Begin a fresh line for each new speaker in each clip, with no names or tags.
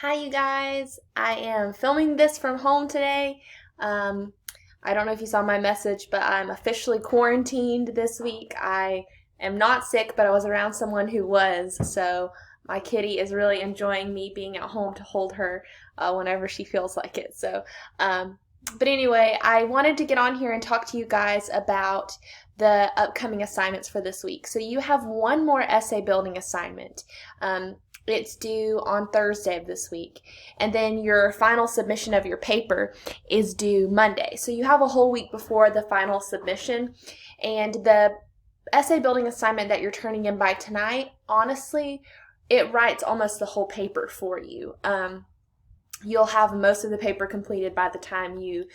Hi, you guys. I am filming this from home today. Um, I don't know if you saw my message, but I'm officially quarantined this week. I am not sick, but I was around someone who was, so my kitty is really enjoying me being at home to hold her whenever she feels like it. Um, but anyway, I wanted to get on here and talk to you guys about the upcoming assignments for this week. So you have one more essay building assignment. It's due on Thursday of this week. And then your final submission of your paper is due Monday. So you have a whole week before the final submission. And the essay building assignment that you're turning in by tonight, honestly, it writes almost the whole paper for you. You'll have most of the paper completed by the time you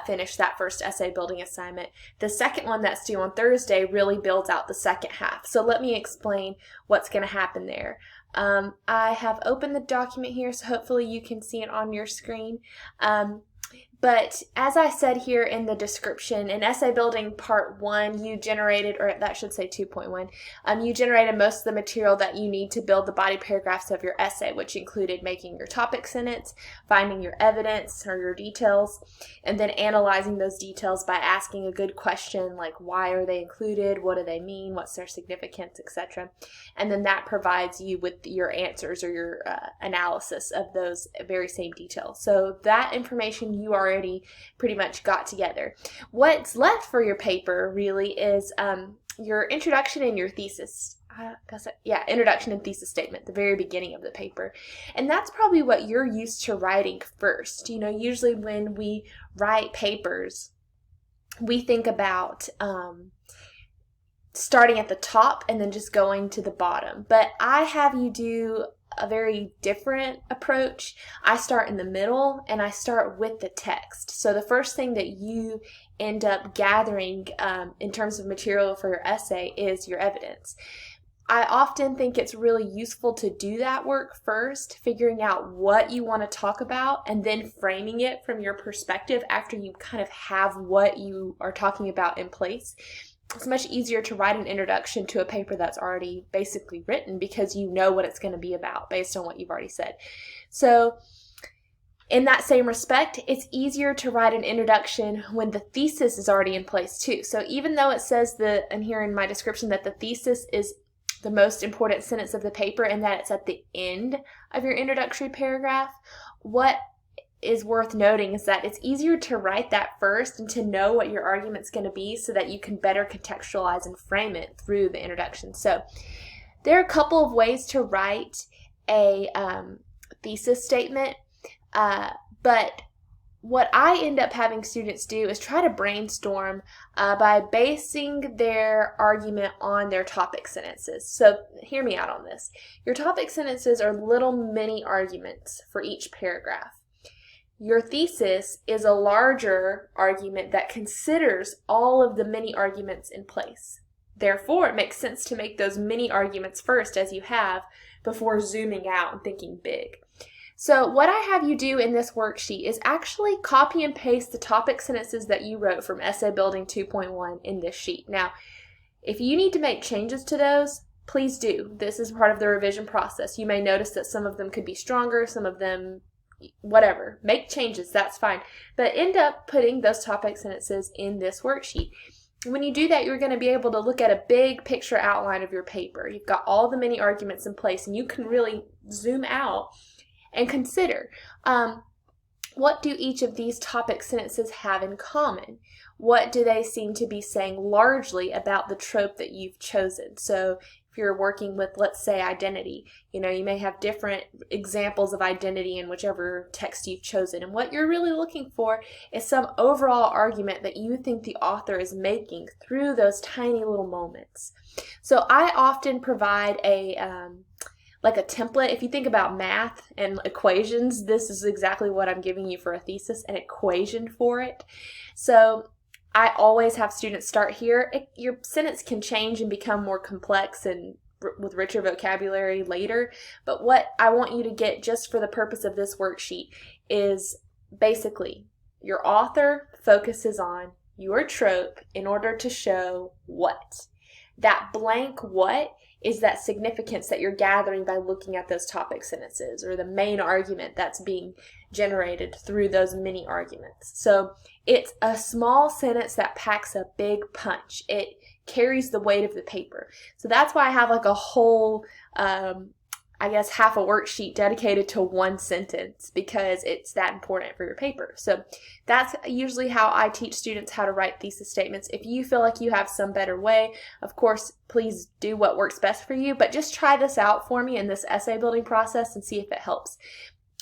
finish that first essay building assignment. The second one that's due on Thursday really builds out the second half. So let me explain what's going to happen there. I have opened the document here, so hopefully you can see it on your screen. But as I said here in the description, in essay building part 1, you generated, or that should say 2.1, you generated most of the material that you need to build the body paragraphs of your essay, which included making your topic sentence, finding your evidence or your details, and then analyzing those details by asking a good question like why are they included, what do they mean, what's their significance, etc. And then that provides you with your answers or your analysis of those very same details. So that information you already pretty much got together. What's left for your paper really is your introduction and your thesis. Introduction and thesis statement, the very beginning of the paper. And that's probably what you're used to writing first. You know, usually when we write papers, we think about starting at the top and then just going to the bottom. But I have you do a very different approach. I start in the middle and I start with the text. So the first thing that you end up gathering in terms of material for your essay is your evidence. I often think it's really useful to do that work first, figuring out what you want to talk about and then framing it from your perspective after you kind of have what you are talking about in place. It's much easier to write an introduction to a paper that's already basically written because you know what it's going to be about based on what you've already said. So in that same respect, it's easier to write an introduction when the thesis is already in place too. So even though it says and here in my description that the thesis is the most important sentence of the paper and that it's at the end of your introductory paragraph, what is worth noting is that it's easier to write that first and to know what your argument's going to be so that you can better contextualize and frame it through the introduction. So there are a couple of ways to write a thesis statement, but what I end up having students do is try to brainstorm by basing their argument on their topic sentences. So hear me out on this. Your topic sentences are little mini arguments for each paragraph. Your thesis is a larger argument that considers all of the mini arguments in place. Therefore, it makes sense to make those mini arguments first as you have before zooming out and thinking big. So what I have you do in this worksheet is actually copy and paste the topic sentences that you wrote from Essay Building 2.1 in this sheet. Now, if you need to make changes to those, please do. This is part of the revision process. You may notice that some of them could be stronger, some of them whatever. Make changes, that's fine. But end up putting those topic sentences in this worksheet. When you do that, you're going to be able to look at a big picture outline of your paper. You've got all the mini arguments in place, and you can really zoom out and consider what do each of these topic sentences have in common? What do they seem to be saying largely about the trope that you've chosen? So if you're working with, let's say, identity, you may have different examples of identity in whichever text you've chosen. And what you're really looking for is some overall argument that you think the author is making through those tiny little moments. So I often provide a template. If you think about math and equations, this is exactly what I'm giving you for a thesis, an equation for it. So I always have students start here. Your sentence can change and become more complex and with richer vocabulary later, but what I want you to get just for the purpose of this worksheet is basically your author focuses on your trope in order to show what. That blank what is that significance that you're gathering by looking at those topic sentences, or the main argument that's being generated through those mini arguments. So it's a small sentence that packs a big punch. It carries the weight of the paper. So that's why I have like a whole I guess half a worksheet dedicated to one sentence, because it's that important for your paper. So that's usually how I teach students how to write thesis statements. If you feel like you have some better way, of course, please do what works best for you, but just try this out for me in this essay building process and see if it helps.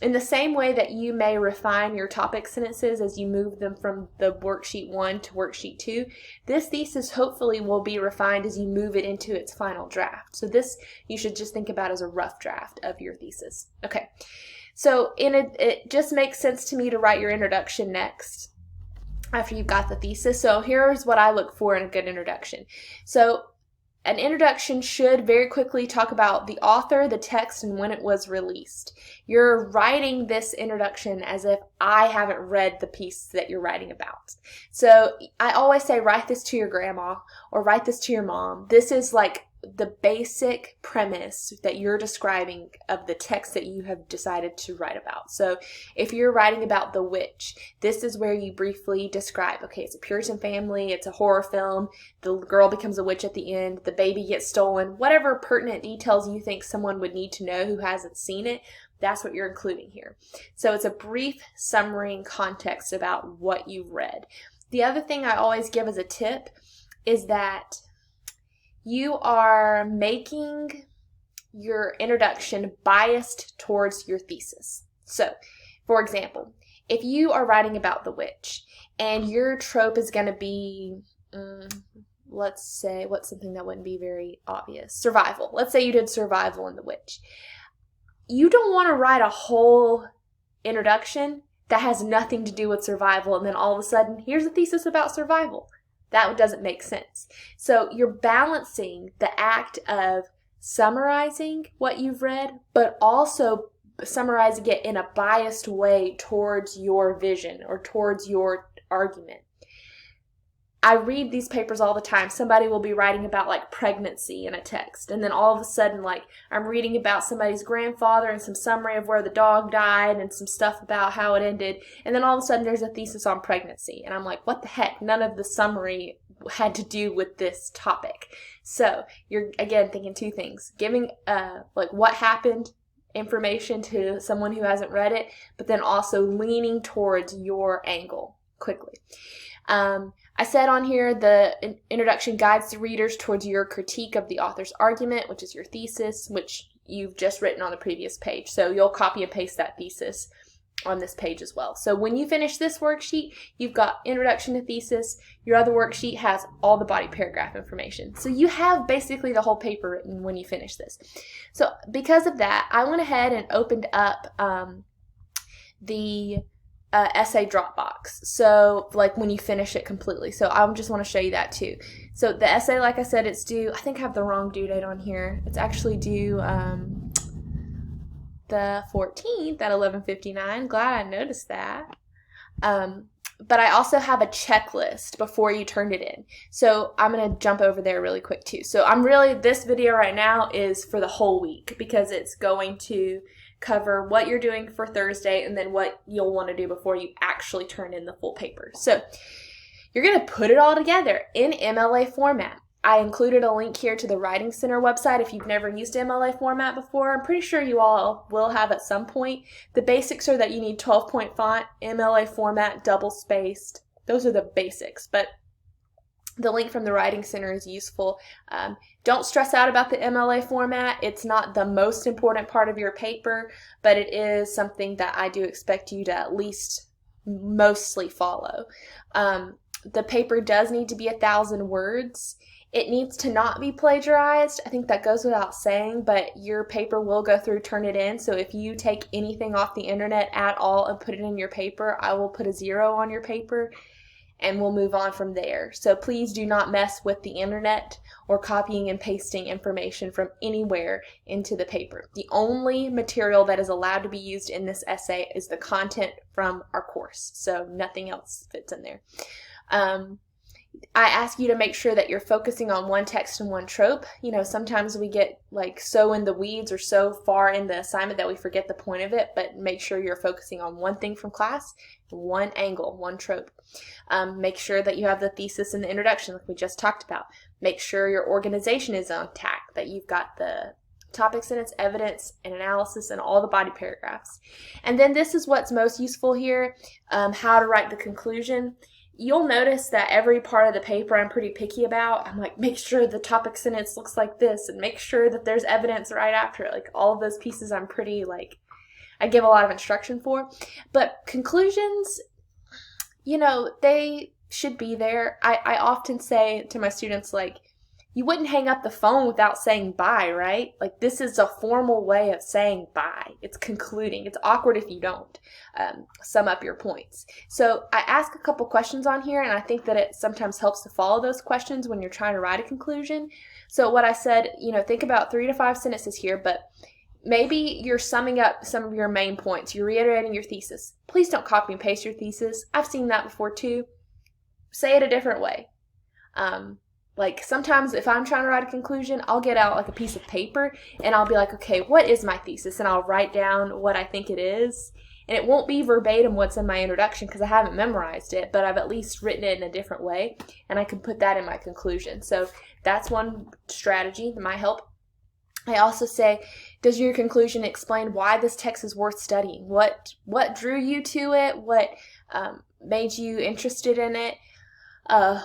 In the same way that you may refine your topic sentences as you move them from the worksheet 1 to worksheet 2, this thesis hopefully will be refined as you move it into its final draft. So this you should just think about as a rough draft of your thesis. Okay, so it just makes sense to me to write your introduction next after you've got the thesis. So here's what I look for in a good introduction. So an introduction should very quickly talk about the author, the text, and when it was released. You're writing this introduction as if I haven't read the piece that you're writing about. So I always say write this to your grandma or write this to your mom. This is like the basic premise that you're describing of the text that you have decided to write about. So if you're writing about The Witch, this is where you briefly describe, okay, it's a Puritan family, it's a horror film, the girl becomes a witch at the end, the baby gets stolen, whatever pertinent details you think someone would need to know who hasn't seen it, that's what you're including here. So it's a brief summary and context about what you've read. The other thing I always give as a tip is that you are making your introduction biased towards your thesis. So, for example, if you are writing about The Witch and your trope is going to be, let's say, what's something that wouldn't be very obvious? Survival. Let's say you did survival in The Witch. You don't want to write a whole introduction that has nothing to do with survival, and then all of a sudden, here's a thesis about survival. That doesn't make sense. So you're balancing the act of summarizing what you've read, but also summarizing it in a biased way towards your vision or towards your argument. I read these papers all the time. Somebody will be writing about like pregnancy in a text, and then all of a sudden, like, I'm reading about somebody's grandfather and some summary of where the dog died and some stuff about how it ended, and then all of a sudden there's a thesis on pregnancy, and I'm like, what the heck? None of the summary had to do with this topic. So you're again thinking two things: giving like what happened information to someone who hasn't read it, but then also leaning towards your angle quickly. I said on here the introduction guides the readers towards your critique of the author's argument, which is your thesis, which you've just written on the previous page. So you'll copy and paste that thesis on this page as well. So when you finish this worksheet, you've got introduction to thesis. Your other worksheet has all the body paragraph information. So you have basically the whole paper written when you finish this. So because of that, I went ahead and opened up the essay Dropbox. So like when you finish it completely. So I just want to show you that too. So the essay, like I said, it's due, I think I have the wrong due date on here. It's actually due the 14th at 11:59. Glad I noticed that. But I also have a checklist before you turned it in. So I'm going to jump over there really quick too. So this video right now is for the whole week, because it's going to cover what you're doing for Thursday and then what you'll want to do before you actually turn in the full paper. So you're going to put it all together in MLA format. I included a link here to the Writing Center website if you've never used MLA format before. I'm pretty sure you all will have at some point. The basics are that you need 12-point font, MLA format, double-spaced. Those are the basics, but the link from the Writing Center is useful. Don't stress out about the MLA format. It's not the most important part of your paper, but it is something that I do expect you to at least mostly follow. The paper does need to be 1,000 words. It needs to not be plagiarized. I think that goes without saying, but your paper will go through Turnitin. So if you take anything off the internet at all and put it in your paper, I will put a 0 on your paper and we'll move on from there. So please do not mess with the internet or copying and pasting information from anywhere into the paper. The only material that is allowed to be used in this essay is the content from our course. So nothing else fits in there. I ask you to make sure that you're focusing on one text and one trope. You know, sometimes we get like so in the weeds or so far in the assignment that we forget the point of it, but make sure you're focusing on one thing from class, one angle, one trope. Make sure that you have the thesis and the introduction like we just talked about. Make sure your organization is on tack, that you've got the topic sentence, evidence, and analysis, and all the body paragraphs. And then this is what's most useful here, how to write the conclusion. You'll notice that every part of the paper I'm pretty picky about. I'm like, make sure the topic sentence looks like this and make sure that there's evidence right after it. Like all of those pieces I'm pretty like, I give a lot of instruction for. But conclusions, you know, they should be there. I often say to my students, like, you wouldn't hang up the phone without saying bye, right? Like this is a formal way of saying bye. It's concluding. It's awkward if you don't sum up your points. So I ask a couple questions on here, and I think that it sometimes helps to follow those questions when you're trying to write a conclusion. So what I said, you know, think about 3 to 5 sentences here, but maybe you're summing up some of your main points. You're reiterating your thesis. Please don't copy and paste your thesis. I've seen that before too. Say it a different way. Like sometimes if I'm trying to write a conclusion, I'll get out like a piece of paper and I'll be like, okay, what is my thesis? And I'll write down what I think it is. And it won't be verbatim what's in my introduction because I haven't memorized it, but I've at least written it in a different way and I can put that in my conclusion. So that's one strategy that might help. I also say, does your conclusion explain why this text is worth studying? What drew you to it? What made you interested in it?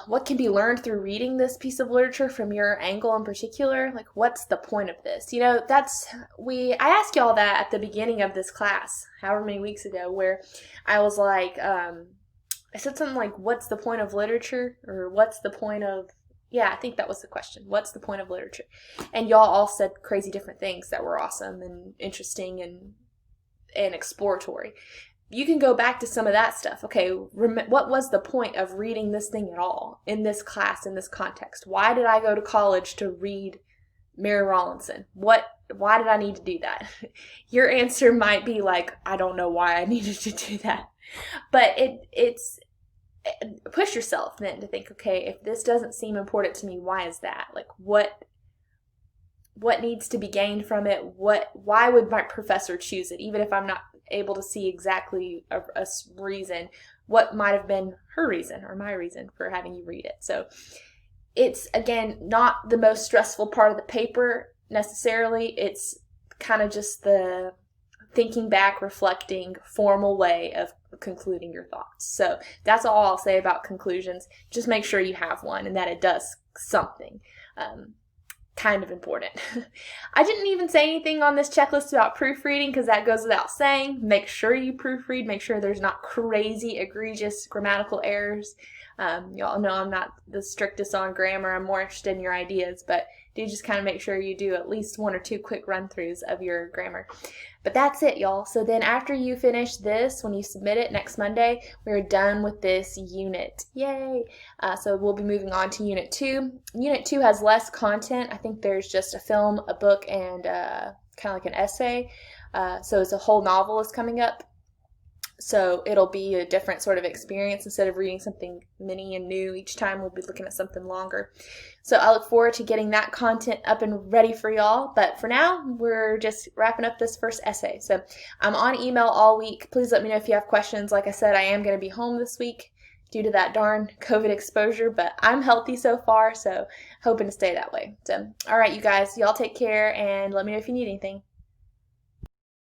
What can be learned through reading this piece of literature from your angle in particular? Like, what's the point of this? You know, I asked y'all that at the beginning of this class, however many weeks ago, where I was like, I said something like, what's the point of literature? Or what's the point of, yeah, I think that was the question. What's the point of literature? And y'all all said crazy different things that were awesome and interesting and exploratory. You can go back to some of that stuff. Okay, what was the point of reading this thing at all in this class, in this context? Why did I go to college to read Mary Rowlandson? Why did I need to do that? Your answer might be like, I don't know why I needed to do that. But it's push yourself then to think, okay, if this doesn't seem important to me, why is that? Like what needs to be gained from it? Why would my professor choose it? Even if I'm not able to see exactly a reason, what might have been her reason or my reason for having you read it. So it's, again, not the most stressful part of the paper necessarily. It's kind of just the thinking back, reflecting, formal way of concluding your thoughts. So that's all I'll say about conclusions. Just make sure you have one and that it does something. Kind of important. I didn't even say anything on this checklist about proofreading because that goes without saying. Make sure you proofread. Make sure there's not crazy, egregious grammatical errors. Y'all know I'm not the strictest on grammar. I'm more interested in your ideas, but do just kind of make sure you do at least 1 or 2 quick run-throughs of your grammar. But that's it, y'all. So then after you finish this, when you submit it next Monday, we're done with this unit. Yay! So we'll be moving on to Unit 2. Unit 2 has less content. I think there's just a film, a book, and kind of like an essay. So it's a whole novel is coming up. So it'll be a different sort of experience. Instead of reading something mini and new each time, we'll be looking at something longer. So I look forward to getting that content up and ready for y'all. But for now, we're just wrapping up this first essay. So I'm on email all week. Please let me know if you have questions. Like I said, I am going to be home this week due to that darn COVID exposure, but I'm healthy so far, so hoping to stay that way. So, all right, you guys, y'all take care and let me know if you need anything.